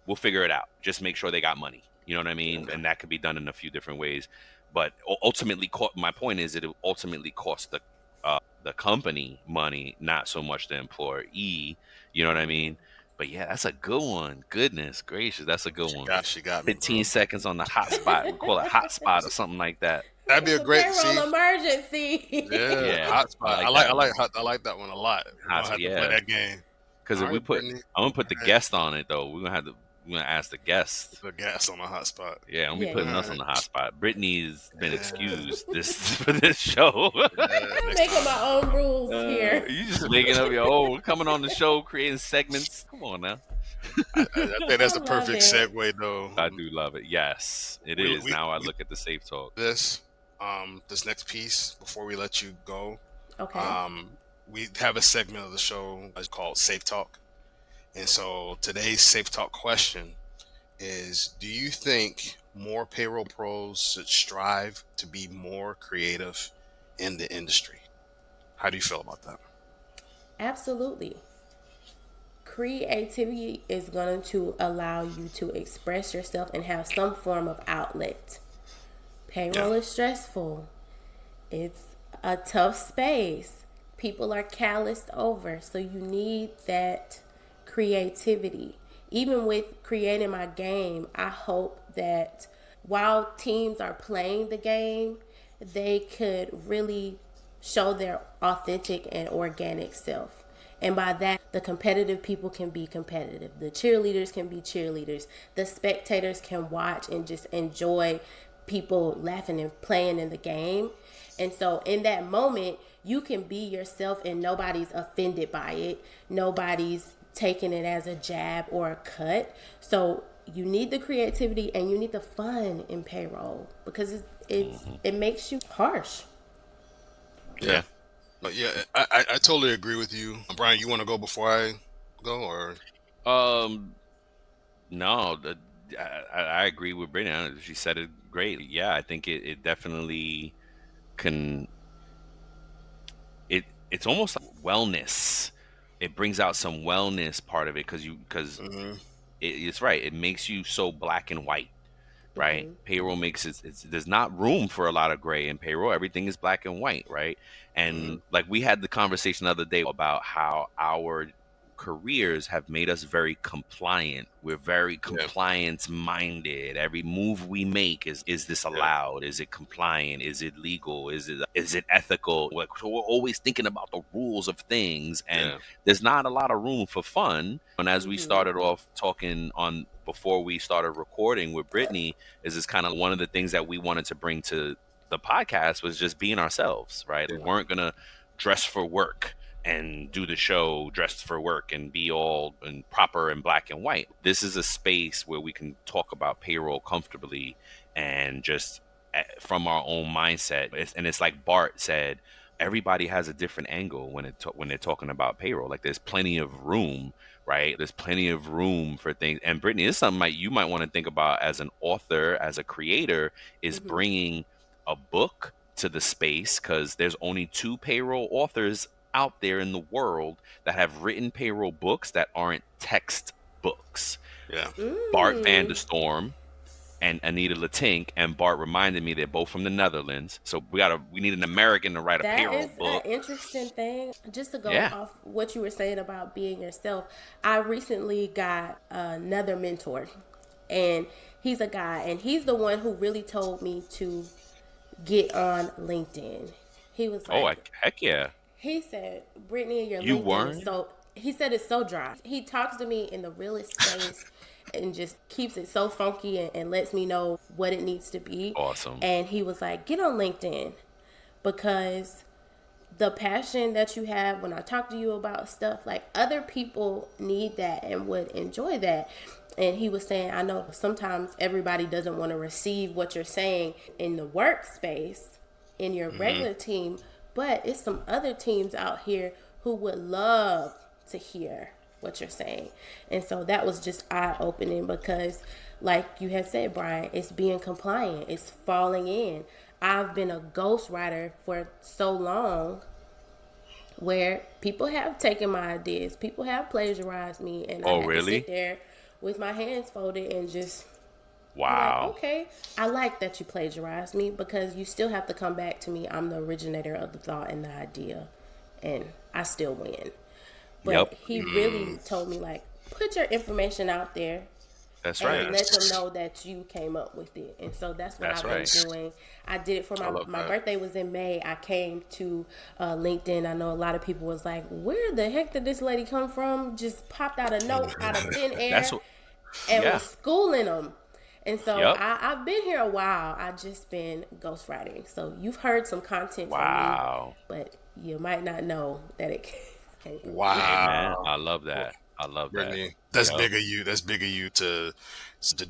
We'll figure it out. Just make sure they got money. You know what I mean? Yeah. And that could be done in a few different ways. But ultimately, my point is, it ultimately costs the company money, not so much the employee. You know what I mean? But yeah, that's a good one. Goodness gracious, that's a good one. She got me, bro. 15 seconds on the hot spot. We call it hot spot or something like that. That'd be It's a a great payroll see. emergency. Yeah, Yeah, hotspot. I like that one. I like that one a lot. We're gonna have to play Yeah. that game. Because if All we right, put, Brittany. I'm gonna put the All right. guest on it though. We're gonna ask the guest. Put gas on the hotspot. Yeah, I'm gonna be Yeah, putting yeah. All us right. on the hot spot. Brittany's been Yeah. excused this for this show. Yeah, I'm next making time. my own rules here. You just making up your own, coming on the show, creating segments. Come on now. I think that's I the love perfect it. segue, though. I do love it. Yes, it is. Now I We look at the safe talk. this next piece before we let you go. Okay. Um, we have a segment of the show called Safe Talk, and so today's Safe Talk question is: do you think more payroll pros should strive to be more creative in the industry? How do you feel about that? Absolutely. Creativity is going to allow you to express yourself and have some form of outlet. Yeah, Payroll is stressful. It's a tough space. People are calloused over. So you need that creativity. Even with creating my game, I hope that while teams are playing the game, they could really show their authentic and organic self. And by that, the competitive people can be competitive. The cheerleaders can be cheerleaders. The spectators can watch and just enjoy people laughing and playing in the game. And so in that moment, you can be yourself and nobody's offended by it. Nobody's taking it as a jab or a cut. So you need the creativity and you need the fun in payroll because it makes you harsh. yeah, but yeah. I totally agree with you, Brian. You want to go before I go, or Um, no, I agree with Brittany. She said it great. Yeah, I think it definitely can. It's almost like wellness. It brings out some wellness part of it because mm-hmm. it's right. It makes you so black and white, right? Mm-hmm. Payroll makes there's not room for a lot of gray in payroll. Everything is black and white, right? Mm-hmm. And like we had the conversation the other day about how our careers have made us very compliant. We're very Yeah, compliance minded. Every move we make is this yeah, allowed? Is it compliant? Is it legal? Is it ethical? So we're always thinking about the rules of things, and yeah, there's not a lot of room for fun. And as we Mm-hmm. started off talking on before we started recording with Brittany, is this kind of one of the things that we wanted to bring to the podcast was just being ourselves, right? We yeah, weren't gonna dress for work and do the show dressed for work and be all and proper and black and white. This is a space where we can talk about payroll comfortably and just from our own mindset. And it's like Bart said, everybody has a different angle when they're talking about payroll. Like there's plenty of room, right? There's plenty of room for things. And Brittany, this is something you might want to think about as an author, as a creator, is Mm-hmm. bringing a book to the space because there's only two payroll authors out there in the world that have written payroll books that aren't text books. yeah. Bart Mm. Vanderstorm and Anita Latink, and Bart reminded me they're both from the Netherlands. So we need an American to write a That payroll is an book. interesting thing. Just to go Yeah. off what you were saying about being yourself, I recently got another mentor, and he's a guy, and he's the one who really told me to get on LinkedIn. He was Oh, like, heck yeah. he said, Brittany, your You LinkedIn is weren't? so. he said it's so dry. He talks to me in the realest space and just keeps it so funky and lets me know what it needs to be. Awesome. And he was like, get on LinkedIn, because the passion that you have when I talk to you about stuff, like, other people need that and would enjoy that. And he was saying, I know sometimes everybody doesn't want to receive what you're saying in the workspace, in your regular team, but it's some other teams out here who would love to hear what you're saying. And so that was just eye-opening, because like you had said, Brian, it's being compliant, it's falling in. I've been a ghostwriter for so long where people have taken my ideas, people have plagiarized me, and I had to sit there with my hands folded and just wow. like, okay, I like that you plagiarized me, because you still have to come back to me. I'm the originator of the thought and the idea, and I still win. But he really told me, like, put your information out there. That's and right. let them know that you came up with it. And so that's what I've been doing. I did it for my birthday was in May. I came to LinkedIn. I know a lot of people was like, where the heck did this lady come from? Just popped out a note out of thin air and was schooling them. And so I've been here a while. I've just been ghostwriting. So you've heard some content from me, but you might not know that it came from me. Hey, man, I love that. I love Brittany, that. That's big of you. That's big of you to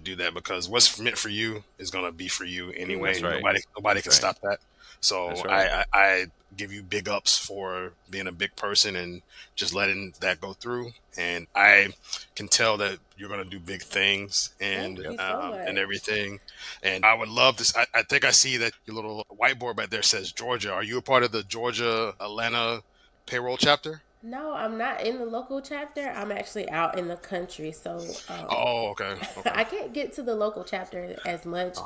do that, because what's meant for you is gonna be for you anyway. That's right. Nobody can stop that. So I give you big ups for being a big person and just letting that go through. And I can tell that you're gonna do big things and and everything. And I would love this. I think I see that your little whiteboard back there says Georgia. Are you a part of the Georgia Atlanta payroll chapter? No, I'm not in the local chapter. I'm actually out in the country, so okay. I can't get to the local chapter as much.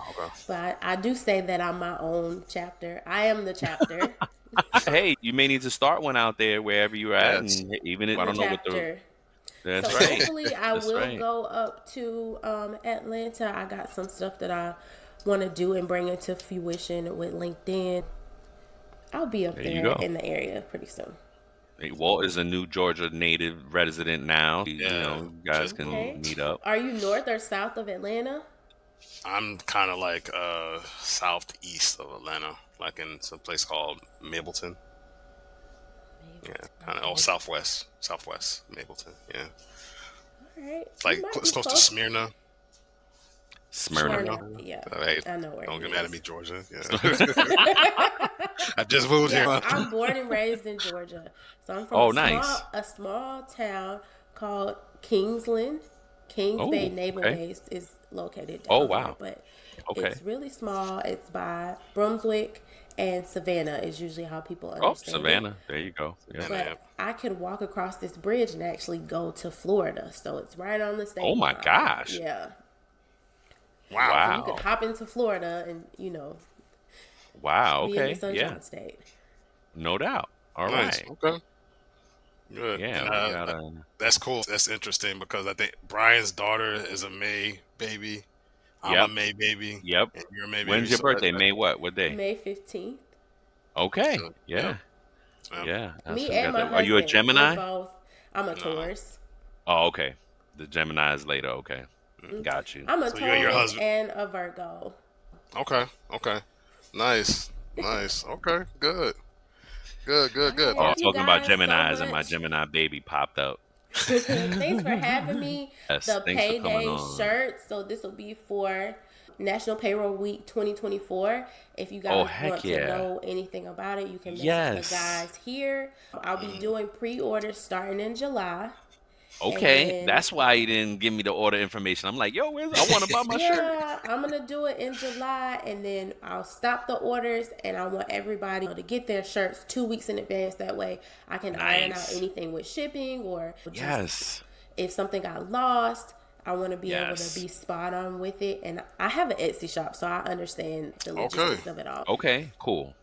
But I do say that I'm my own chapter. I am the chapter. Hey, you may need to start one out there wherever you're at, and even if I don't know what the. That's so right. hopefully I will go up to Atlanta. I got some stuff that I want to do and bring into fruition with LinkedIn. I'll be up there in the area pretty soon. Hey, Walt is a new Georgia native resident now. You know, you guys can meet up. Are you north or south of Atlanta? I'm kind of like southeast of Atlanta, like in some place called Mableton. Yeah, kind of southwest Mableton. Yeah. All right. It's like close to Smyrna. Smyrna. Yeah. Hey, I know where. Don't get mad at me, Georgia. Yeah. I just moved here. I'm born and raised in Georgia, so I'm from a small town called Kingsland. Kings Bay Naval Base is located down there, but it's really small. It's by Brunswick and Savannah is usually how people understand Savannah. it. There you go. Yeah. But I could walk across this bridge and actually go to Florida, so it's right on the state line. Oh my gosh! Yeah. Wow. So you could hop into Florida and be in the Sunshine State. No doubt. All right. Okay. Good. Yeah. That's cool. That's interesting, because I think Brian's daughter is a May baby. I'm a May baby. Yep. And you're a May baby. When's your birthday? May what? What day? May 15th. Okay. Yeah. Me and my husband. Are you a Gemini? Both. I'm a Taurus. Oh, okay. The Gemini is later. Okay. Got you. I'm a Taurus and a Virgo. Okay. Nice. Okay. Good. Oh, I'm talking about Geminis, and my Gemini baby popped up. Thanks for having me. Yes, the payday shirt. So this will be for National Payroll Week 2024. If you guys want to know anything about it, you can message the guys here. I'll be doing pre-orders starting in July. Okay, that's why you didn't give me the order information. I'm like, yo, I want to buy my shirt. Yeah, I'm going to do it in July, and then I'll stop the orders, and I want everybody to get their shirts 2 weeks in advance. That way I can iron out anything with shipping or just if something got lost. I want to be able to be spot on with it. And I have an Etsy shop, so I understand the logistics of it all. Okay, cool.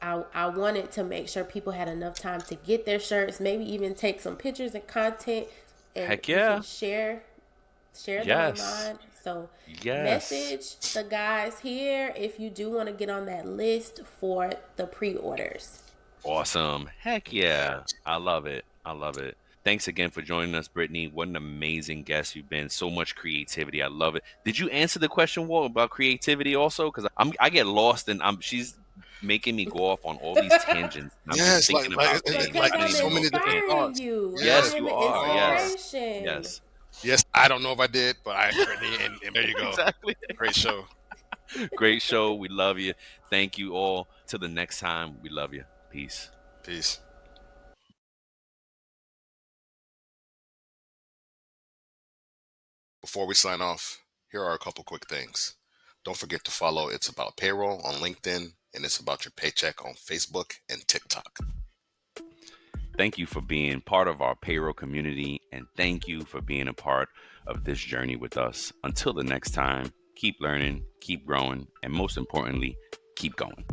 I wanted to make sure people had enough time to get their shirts, maybe even take some pictures and content. And heck yeah. Share them online. So message the guys here if you do want to get on that list for the pre-orders. Awesome. Heck yeah. I love it. Thanks again for joining us, Brittany. What an amazing guest you've been. So much creativity. I love it. Did you answer the question, Walt, about creativity also? Because I get lost and she's making me go off on all these tangents. And I'm just Yes, thinking about things. Because I I'm didn't even know if so we many could different answer. inspiring thoughts. you. I'm Yes, Yes, being you the you are. are. Yes. inspiration. Yes. Yes, I don't know if I did, but Brittany, and there you go. Exactly. Great show. Great show. We love you. Thank you all. Till the next time, we love you. Peace. Peace. Before we sign off, here are a couple quick things. Don't forget to follow It's About Payroll on LinkedIn and It's About Your Paycheck on Facebook and TikTok. Thank you for being part of our payroll community, and thank you for being a part of this journey with us. Until the next time, keep learning, keep growing, and most importantly, keep going.